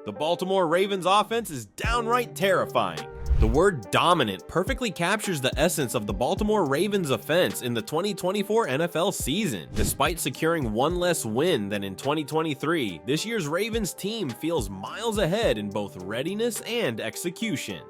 The Baltimore Ravens offense is downright terrifying. The word dominant perfectly captures the essence of the Baltimore Ravens offense in the 2024 NFL season. Despite securing one less win than in 2023, this year's Ravens team feels miles ahead in both readiness and execution.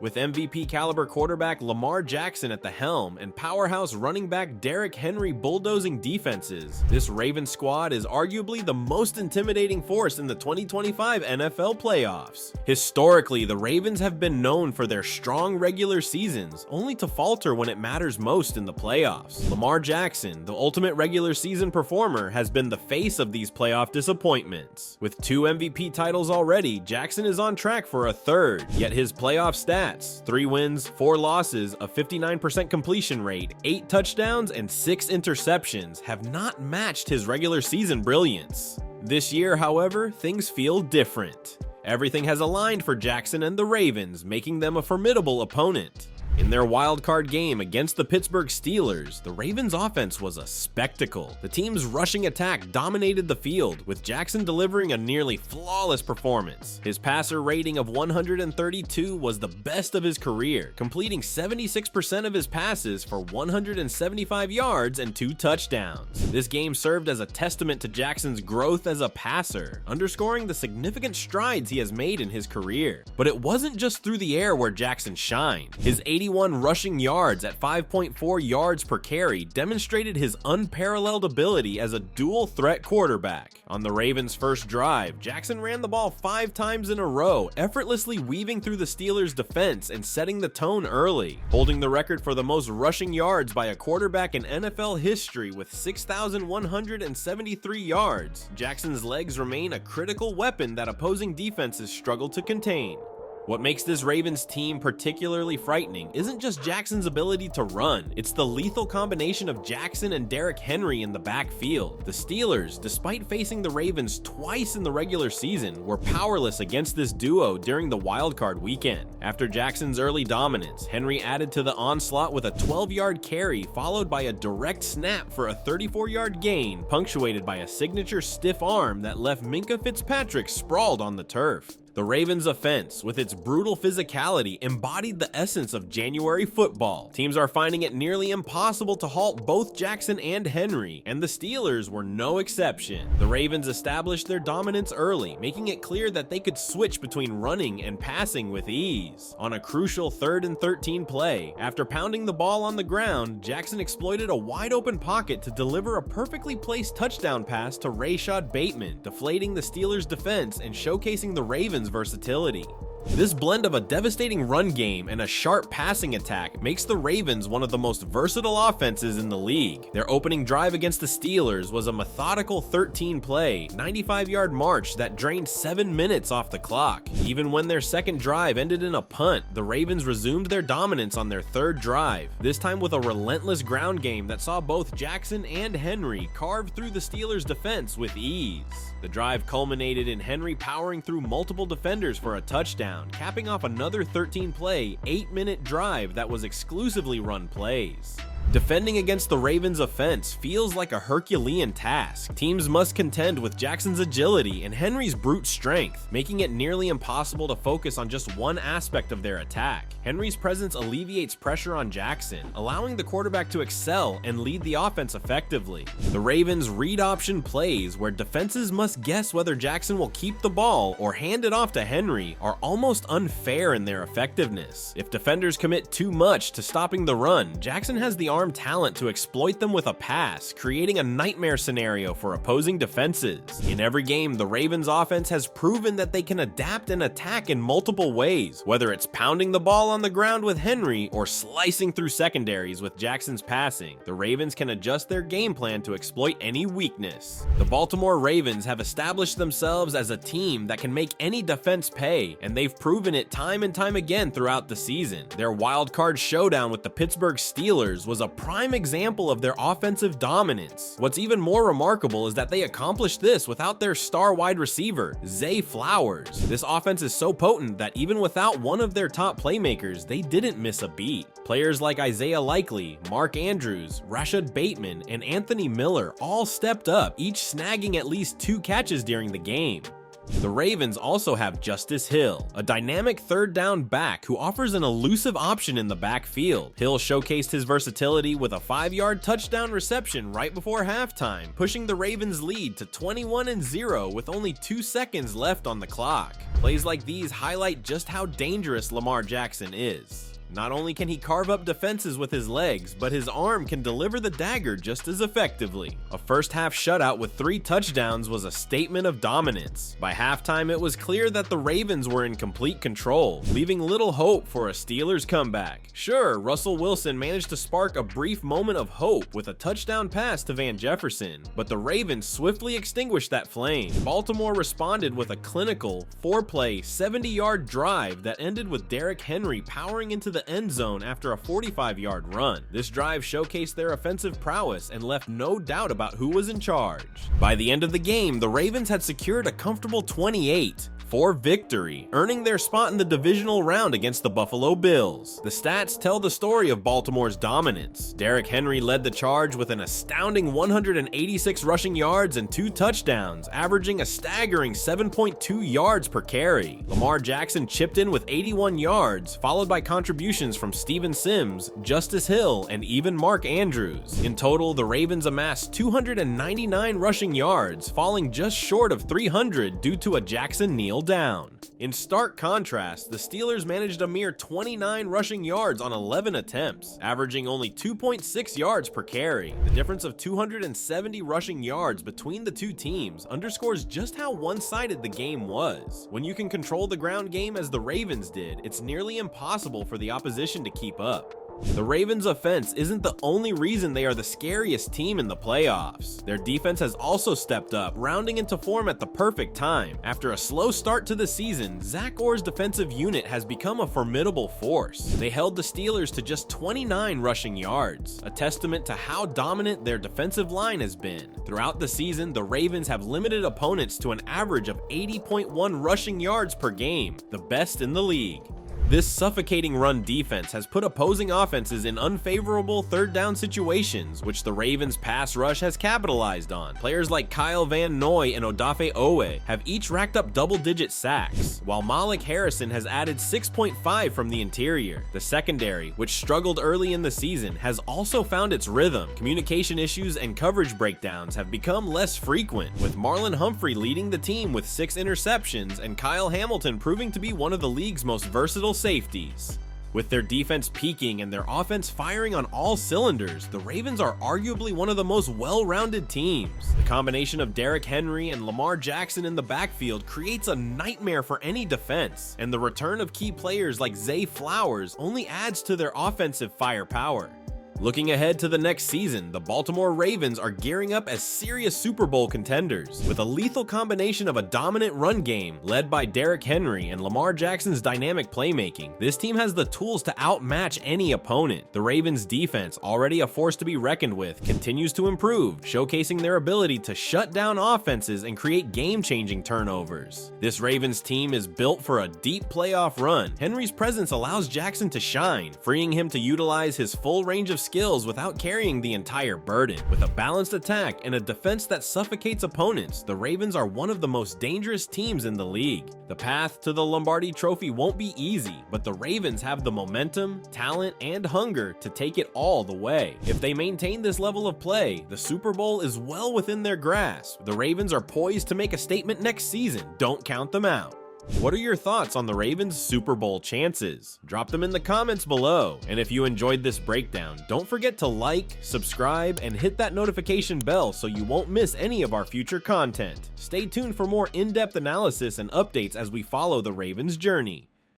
With MVP caliber quarterback Lamar Jackson at the helm and powerhouse running back Derrick Henry bulldozing defenses, this Ravens squad is arguably the most intimidating force in the 2025 NFL playoffs. Historically, the Ravens have been known for their strong regular seasons, only to falter when it matters most in the playoffs. Lamar Jackson, the ultimate regular season performer, has been the face of these playoff disappointments. With 2 MVP titles already, Jackson is on track for a third, yet his playoff stats: 3 wins, 4 losses, a 59% completion rate, 8 touchdowns, and 6 interceptions have not matched his regular season brilliance. This year, however, things feel different. Everything has aligned for Jackson and the Ravens, making them a formidable opponent. In their wildcard game against the Pittsburgh Steelers, the Ravens' offense was a spectacle. The team's rushing attack dominated the field, with Jackson delivering a nearly flawless performance. His passer rating of 132 was the best of his career, completing 76% of his passes for 175 yards and 2 touchdowns. This game served as a testament to Jackson's growth as a passer, underscoring the significant strides he has made in his career. But it wasn't just through the air where Jackson shined. His 81 rushing yards at 5.4 yards per carry demonstrated his unparalleled ability as a dual-threat quarterback. On the Ravens' first drive, Jackson ran the ball 5 times in a row, effortlessly weaving through the Steelers' defense and setting the tone early. Holding the record for the most rushing yards by a quarterback in NFL history with 6,173 yards, Jackson's legs remain a critical weapon that opposing defenses struggle to contain. What makes this Ravens team particularly frightening isn't just Jackson's ability to run, it's the lethal combination of Jackson and Derrick Henry in the backfield. The Steelers, despite facing the Ravens twice in the regular season, were powerless against this duo during the wildcard weekend. After Jackson's early dominance, Henry added to the onslaught with a 12-yard carry followed by a direct snap for a 34-yard gain, punctuated by a signature stiff arm that left Minkah Fitzpatrick sprawled on the turf. The Ravens' offense, with its brutal physicality, embodied the essence of January football. Teams are finding it nearly impossible to halt both Jackson and Henry, and the Steelers were no exception. The Ravens established their dominance early, making it clear that they could switch between running and passing with ease. On a crucial 3rd and 13 play, after pounding the ball on the ground, Jackson exploited a wide-open pocket to deliver a perfectly placed touchdown pass to Rashad Bateman, deflating the Steelers' defense and showcasing the Ravens' versatility. This blend of a devastating run game and a sharp passing attack makes the Ravens one of the most versatile offenses in the league. Their opening drive against the Steelers was a methodical 13-play, 95-yard march that drained 7 minutes off the clock. Even when their second drive ended in a punt, the Ravens resumed their dominance on their third drive, this time with a relentless ground game that saw both Jackson and Henry carve through the Steelers' defense with ease. The drive culminated in Henry powering through multiple defenders for a touchdown, capping off another 13-play, 8-minute drive that was exclusively run plays. Defending against the Ravens' offense feels like a Herculean task. Teams must contend with Jackson's agility and Henry's brute strength, making it nearly impossible to focus on just one aspect of their attack. Henry's presence alleviates pressure on Jackson, allowing the quarterback to excel and lead the offense effectively. The Ravens' read option plays, where defenses must guess whether Jackson will keep the ball or hand it off to Henry, are almost unfair in their effectiveness. If defenders commit too much to stopping the run, Jackson has the arm talent to exploit them with a pass, creating a nightmare scenario for opposing defenses. In every game, the Ravens' offense has proven that they can adapt and attack in multiple ways, whether it's pounding the ball on the ground with Henry or slicing through secondaries with Jackson's passing. The Ravens can adjust their game plan to exploit any weakness. The Baltimore Ravens have established themselves as a team that can make any defense pay, and they've proven it time and time again throughout the season. Their wild-card showdown with the Pittsburgh Steelers was a prime example of their offensive dominance. What's even more remarkable is that they accomplished this without their star wide receiver, Zay Flowers. This offense is so potent that even without one of their top playmakers, they didn't miss a beat. Players like Isaiah Likely, Mark Andrews, Rashad Bateman, and Anthony Miller all stepped up, each snagging at least 2 catches during the game. The Ravens also have Justice Hill, a dynamic third down back who offers an elusive option in the backfield. Hill showcased his versatility with a 5-yard touchdown reception right before halftime, pushing the Ravens' lead to 21-0 with only 2 seconds left on the clock. Plays like these highlight just how dangerous Lamar Jackson is. Not only can he carve up defenses with his legs, but his arm can deliver the dagger just as effectively. A first-half shutout with 3 touchdowns was a statement of dominance. By halftime, it was clear that the Ravens were in complete control, leaving little hope for a Steelers comeback. Sure, Russell Wilson managed to spark a brief moment of hope with a touchdown pass to Van Jefferson, but the Ravens swiftly extinguished that flame. Baltimore responded with a clinical, 4-play, 70-yard drive that ended with Derrick Henry powering into the end zone after a 45-yard run. This drive showcased their offensive prowess and left no doubt about who was in charge. By the end of the game, the Ravens had secured a comfortable 28 for victory, earning their spot in the divisional round against the Buffalo Bills. The stats tell the story of Baltimore's dominance. Derrick Henry led the charge with an astounding 186 rushing yards and 2 touchdowns, averaging a staggering 7.2 yards per carry. Lamar Jackson chipped in with 81 yards, followed by contributions from Steven Sims, Justice Hill, and even Mark Andrews. In total, the Ravens amassed 299 rushing yards, falling just short of 300 due to a Jackson kneel down. In stark contrast, the Steelers managed a mere 29 rushing yards on 11 attempts, averaging only 2.6 yards per carry. The difference of 270 rushing yards between the two teams underscores just how one-sided the game was. When you can control the ground game as the Ravens did, it's nearly impossible for the opposition to keep up. The Ravens' offense isn't the only reason they are the scariest team in the playoffs. Their defense has also stepped up, rounding into form at the perfect time. After a slow start to the season, Zach Orr's defensive unit has become a formidable force. They held the Steelers to just 29 rushing yards, a testament to how dominant their defensive line has been. Throughout the season, the Ravens have limited opponents to an average of 80.1 rushing yards per game, the best in the league. This suffocating run defense has put opposing offenses in unfavorable third down situations, which the Ravens' pass rush has capitalized on. Players like Kyle Van Noy and Odafe Owe have each racked up double-digit sacks, while Malik Harrison has added 6.5 from the interior. The secondary, which struggled early in the season, has also found its rhythm. Communication issues and coverage breakdowns have become less frequent, with Marlon Humphrey leading the team with 6 interceptions and Kyle Hamilton proving to be one of the league's most versatile safeties. With their defense peaking and their offense firing on all cylinders, the Ravens are arguably one of the most well-rounded teams. The combination of Derrick Henry and Lamar Jackson in the backfield creates a nightmare for any defense, and the return of key players like Zay Flowers only adds to their offensive firepower. Looking ahead to the next season, the Baltimore Ravens are gearing up as serious Super Bowl contenders. With a lethal combination of a dominant run game led by Derrick Henry and Lamar Jackson's dynamic playmaking, this team has the tools to outmatch any opponent. The Ravens' defense, already a force to be reckoned with, continues to improve, showcasing their ability to shut down offenses and create game-changing turnovers. This Ravens team is built for a deep playoff run. Henry's presence allows Jackson to shine, freeing him to utilize his full range of skills without carrying the entire burden. With a balanced attack and a defense that suffocates opponents, the Ravens are one of the most dangerous teams in the league. The path to the Lombardi Trophy won't be easy, but the Ravens have the momentum, talent, and hunger to take it all the way. If they maintain this level of play, the Super Bowl is well within their grasp. The Ravens are poised to make a statement next season. Don't count them out. What are your thoughts on the Ravens' Super Bowl chances? Drop them in the comments below. And if you enjoyed this breakdown, don't forget to like, subscribe, and hit that notification bell so you won't miss any of our future content. Stay tuned for more in-depth analysis and updates as we follow the Ravens' journey.